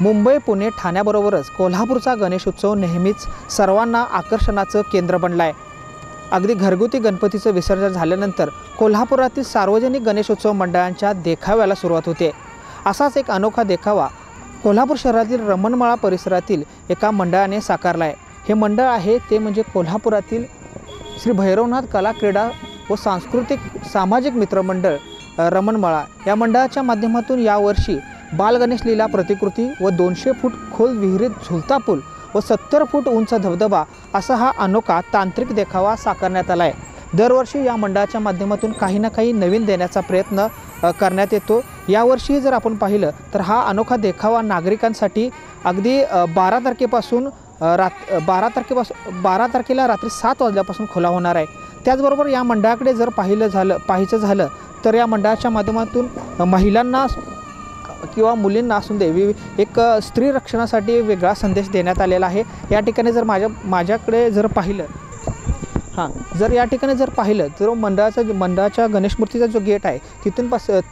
मुंबई, पुणे, ठाण्याबरोबरच कोल्हापूरचा गणेशोत्सव नेहमीच सर्वांना आकर्षणाचं केंद्र बनला आहे। अगदी घरगुती गणपतीचं विसर्जन झाल्यानंतर कोल्हापुरातील सार्वजनिक गणेशोत्सव मंडळांच्या देखाव्याला सुरुवात होते। असाच एक अनोखा देखावा कोल्हापूर शहरातील रमणमाळा परिसरातील एका मंडळाने साकारला आहे। हे मंडळ आहे ते म्हणजे कोल्हापुरातील श्री भैरवनाथ कला क्रीडा व सांस्कृतिक सामाजिक मित्रमंडळ रमणमाळा। या मंडळाच्या माध्यमातून यावर्षी बालगणेश लीला प्रतिकृती व 200 फूट खोल विहिरीत झुलता पूल व 70 फूट उंच धबधबा असा हा अनोखा तांत्रिक देखावा साकारण्यात आला आहे। दरवर्षी या मंडळाच्या माध्यमातून काही ना काही नवीन देण्याचा प्रयत्न करण्यात येतो। यावर्षी जर आपण पाहिलं तर हा अनोखा देखावा नागरिकांसाठी अगदी 12 तारखेपासून 12 तारखेला रात्री 7 वाजल्यापासून खुला होणार आहे। त्याचबरोबर या मंडळाकडे जर पाहायचं झालं तर या मंडळाच्या माध्यमातून महिलांना किंवा मुलींना असून दे एक स्त्री रक्षणासाठी वेगळा संदेश देण्यात आलेला आहे। या ठिकाणी जर माझ्याकडे जर पाहिलं जर या ठिकाणी जर पाहिलं तर मंडळाच्या गणेश मूर्तीचा जो गेट आहे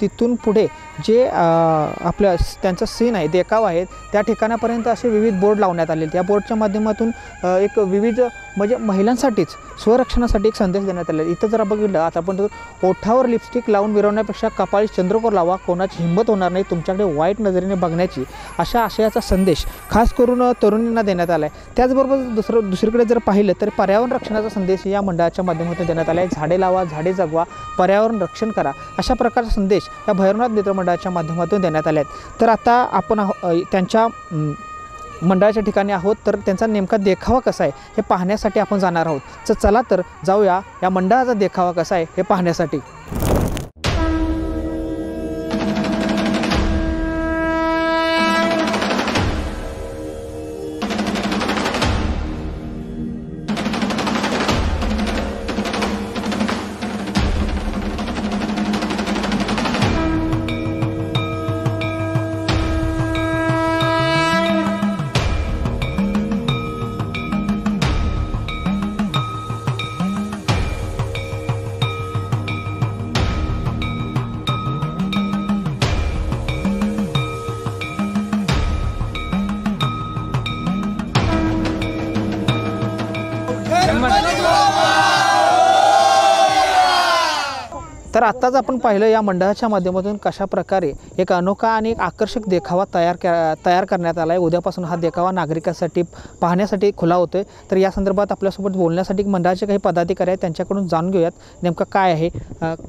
तिथून पुढे जे आपल्या त्यांचा सीन आहे देखावा आहे त्या ठिकाणापर्यंत असे विविध बोर्ड लावण्यात आलेले। त्या बोर्डच्या माध्यमातून एक विविध म्हणजे महिलांसाठीच स्वरक्षणासाठी एक संदेश देण्यात आलेला। इथं जर बघितलं आता आपण ओठावर लिपस्टिक लावून मिरवण्यापेक्षा कपाळी चंद्रकोर लावा, कोणाची हिंमत होणार नाही तुमच्याकडे वाईट नजरेने बघण्याची, अशा आशयाचा संदेश खास करून तरुणींना देण्यात आला आहे। त्याचबरोबर दुसरीकडे जर पाहिलं तर पर्यावरण रक्षणाचा संदेश या मंडळाच्या माध्यमातून देण्यात आला आहे। झाडे लावा, झाडे जगवा, पर्यावरण रक्षण करा, अशा प्रकारचा संदेश या भैरवनाथ मित्रमंडळाच्या माध्यमातून देण्यात आले आहेत। तर आता आपण त्यांच्या मंडळाच्या ठिकाणी आहोत तर त्यांचा नेमका देखावा कसा आहे हे पाहण्यासाठी आपण जाणार आहोत। तर चला तर जाऊया या मंडळाचा देखावा कसा आहे हे पाहण्यासाठी। तर आत्ताच आपण पाहिलं या मंडळाच्या माध्यमातून कशा प्रकारे एक अनोखा आणि एक आकर्षक देखावा तयार करण्यात आला आहे। उद्यापासून हा देखावा नागरिकांसाठी पाहण्यासाठी खुला होतोय। तर या संदर्भात आपल्यासोबत बोलण्यासाठी मंडळाचे काही पदाधिकारी आहेत, त्यांच्याकडून जाणून घेऊयात नेमकं काय आहे।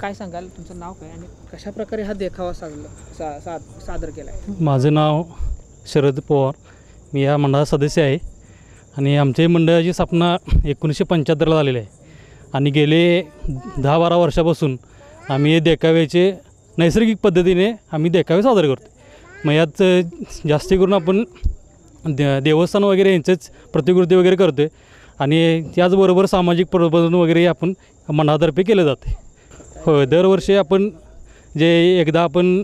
काय सांगाल, तुमचं नाव काय आणि कशा प्रकारे हा देखावा सादर केला आहे? माझं नाव शरद पवार, मी या मंडळाचा सदस्य आहे आणि आमच्या मंडळाची स्थापना 1975ला झालेली आहे आणि गेले 10-12 वर्षापासून आम्ही हे देखाव्याचे नैसर्गिक पद्धतीने आम्ही देखावे सादर करतो। मग यात जास्ती करून आपण देवस्थान वगैरे यांचंच प्रतिकृती वगैरे करतो आहे आणि त्याचबरोबर सामाजिक प्रबोधन वगैरे आपण मंडळातर्फे केले जाते। होय, दरवर्षी आपण जे एकदा आपण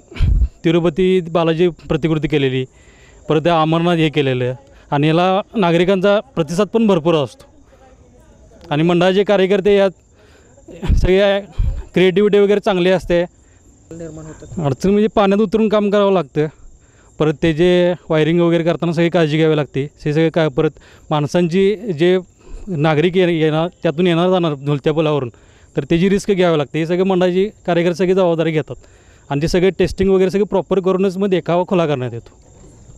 तिरुपती बालाजी प्रतिकृती केलेली, परत अमरनाथ हे केलेलं आणि याला नागरिकांचा प्रतिसाद पण भरपूर असतो आणि मंडळाचे कार्यकर्ते यात सगळ्या क्रिएटिव्हिटी वगैरे चांगली असते। निर्माण होतात अडचण म्हणजे पाण्यात उतरून काम करावं लागतं, परत ते जे वायरिंग वगैरे करताना सगळी काळजी घ्यावी लागते। हे सगळे काय परत माणसांची जे नागरिक येणार त्यातून येणार जाणार झुलत्या पुलावरून तर त्याची रिस्क घ्यावी लागते। हे सगळे मंडळाची कार्यकर्ते सगळी जबाबदारी घेतात आणि ते सगळे टेस्टिंग वगैरे सगळे प्रॉपर करूनच मग देखावा खुला करण्यात येतो।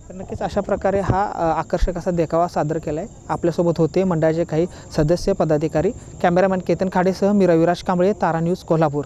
तर नक्कीच अशा प्रकारे हा आकर्षक असा देखावा सादर केला आहे। आपल्यासोबत होते मंडळाचे काही सदस्य पदाधिकारी। कॅमेरामॅन केतन खाडेसह मी रविराज कांबळे, तारा न्यूज, कोल्हापूर।